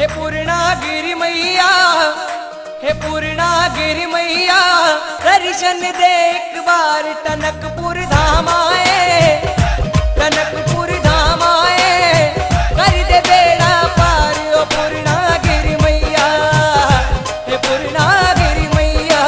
हे पूर्णागिरि मैया, हे पूर्णागिरि मैया, दर्शन दे एक बार टनकपुर धाम आए, टनकपुर धाम आए, कर दे बेड़ा पार ओ पूर्णागिरि मैया, हे पूर्णागिरि मैया।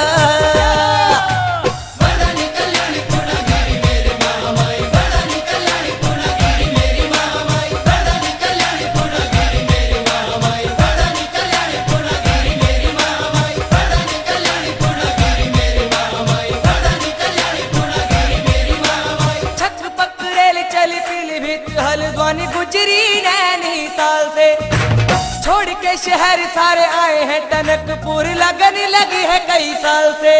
बड़ा निकल्याणी पूर्णागिरि मेरे महामाई, बड़ा निकल्याणी पूर्णागिरि मेरी महामाई, बड़ा निकल्याणी पूर्णागिरि मेरी महामाई, बड़ा निकल्याणी पूर्णागिरि मेरी महामाई, बड़ा निकल्याणी पूर्णागिरि मेरी महामाई, बड़ा निकल्याणी पूर्णागिरि मेरी महामाई। छक पकड़ेल चली पीलीभीत हल्द्वानी गुजरी नैनीताल से, छोड़ के शहर सारे आए हैं टनकपुर, लगन लगी है कई साल से।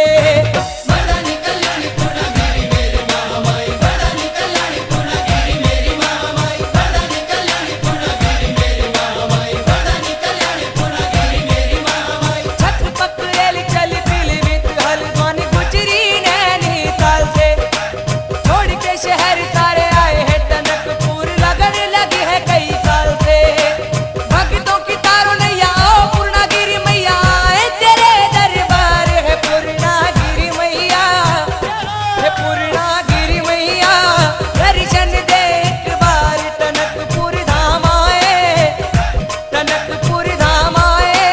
बड़ा निकल्याणी पूर्णागिरि मेरी महामाई, बड़ा निकल्याणी पूर्णागिरि मेरी महामाई, बड़ा निकल्याणी पूर्णागिरि मेरी महामाई, बड़ा निकल्याणी पूर्णागिरि मेरी महामाई। छक पकड़ेल चली पीलीभीत हल्द्वानी गुजरी नैनीताल से, छोड़ के शहर सारे आए हैं टनकपुर, लगन लगी है कई साल से। भक्तों की तारो नैया ओ पूर्णागिरि मैया, आए तेरे दरबार है पूर्णागिरि मैया, हे पूर्णागिरि मैया, दर्शन दे एक बार टनकपुर धाम आए, टनकपुर धाम आए,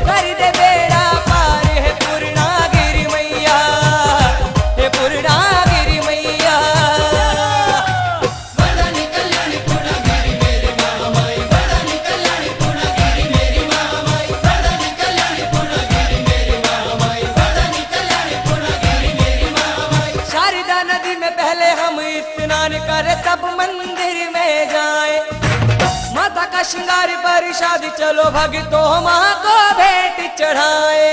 कर दे बेड़ा पार है पूर्णागिरि मैया, हे पूर्णागिरि मैया। बड़ा निकल्याणी पूर्णागिरि मेरी महामाई, बड़ा निकल्याणी पूर्णागिरि मेरी महामाई, बड़ा निकल्याणी पूर्णागिरि मेरी महामाई, बड़ा निकल्याणी पूर्णागिरि मेरी महामाई। शारदा नदी में पहले हम स्नान करें तब मंदिर में जाए, माता का श्रृंगार प्रसाद चलो भक्तों माँ को भेंट चढ़ाए।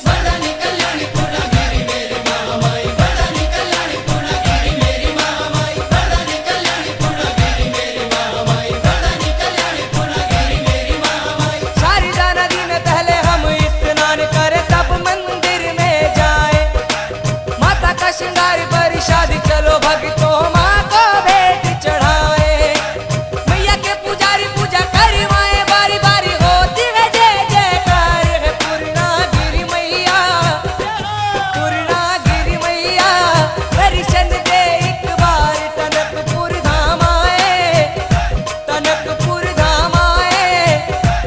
बड़ा निकल्याणी पूर्णागिरि मेरी महामाई, बड़ा निकल्याणी पूर्णागिरि मेरी महामाई, बड़ा निकल्याणी पूर्णागिरि मेरी महामाई, बड़ा निकल्याणी पूर्णागिरि मेरी महामाई। शारदा नदी में पहले हम स्नान करें तब मंदिर में जाए, माता का श्रृंगार प्रसाद चलो भक्तों माँ को भेंट चढ़ाए। मैया के पुजारी पूजा करवाए, बारी बारी होती है जय जयकार है पूर्णागिरि मैया, पूर्णागिरि मैया, दर्शन दे एक बार टनकपुर धाम आए, टनकपुर धाम आए,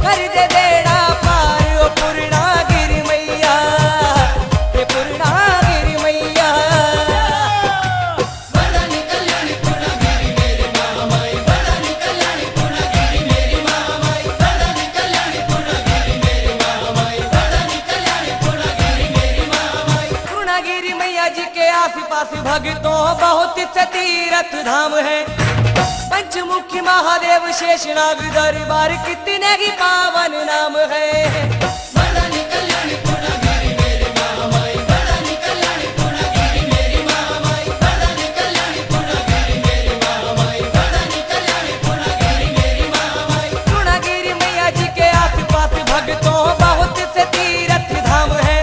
कर दे बेड़ा पार ओ पूर्णागिरि मैया, हे पूर्णागिरि मैया। बड़ा निकल्याणी पूर्णागिरि मेरी महामाई, बड़ा निकल्याणी पूर्णागिरि मेरी महामाई, बड़ा निकल्याणी पूर्णागिरि मेरी महामाई, बड़ा निकल्याणी पूर्णागिरि मेरी महामाई। पूर्णागिरि मैया जी के आस पास भक्तों बहुत से तीर्थ धाम है, पंचमुखी महादेव शेषनाग दरबार कितने ही पावन नाम है। बड़ा निकल्याणी पूर्णागिरि मेरी महामाई, बड़ा निकल्याणी पूर्णागिरि मेरी महामाई, बड़ा निकल्याणी पूर्णागिरि मेरी महामाई, बड़ा निकल्याणी पूर्णागिरि मेरी महामाई। पूर्णागिरि मैया जी के आस पास भक्तों बहुत से तीर्थ धाम है,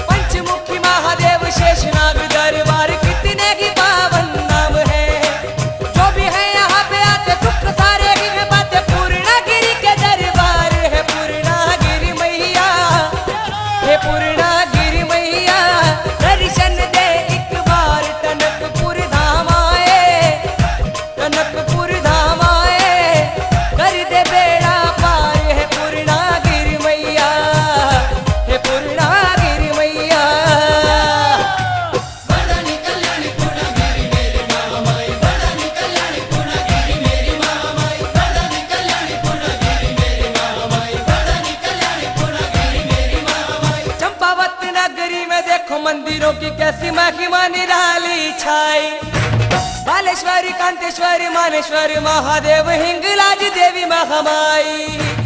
पंचमुखी महादेव शेषनाग दरबार कितने ही पावन नाम है। जो भी है यहाँ पे आते दुख सारे ही है बातें पूर्णागिरि के दरबार है पूर्णागिरि मैया, हे पूर्णागिरि मैया, दर्शन दे एक बार टनकपुर धाम आए, टनकपुर धाम आए, कर दे बेड़ा पार है पूर्णागिरि मैया, हे पूर्णागिरि मैया। बड़ा निकल्याणी पूर्णागिरि मेरी महामाई, बड़ा निकल्याणी पूर्णागिरि मेरी महामाई, बड़ा निकल्याणी पूर्णागिरि मेरी महामाई, बड़ा निकल्याणी पूर्णागिरि मेरी महामाई। चंपावत नगरी में देखो मंदिरों की कैसी महिमा निराली छाई, बालेश्वरी कांतेश्वरी मानेश्वरी महादेव हिंगलाज देवी महामाई।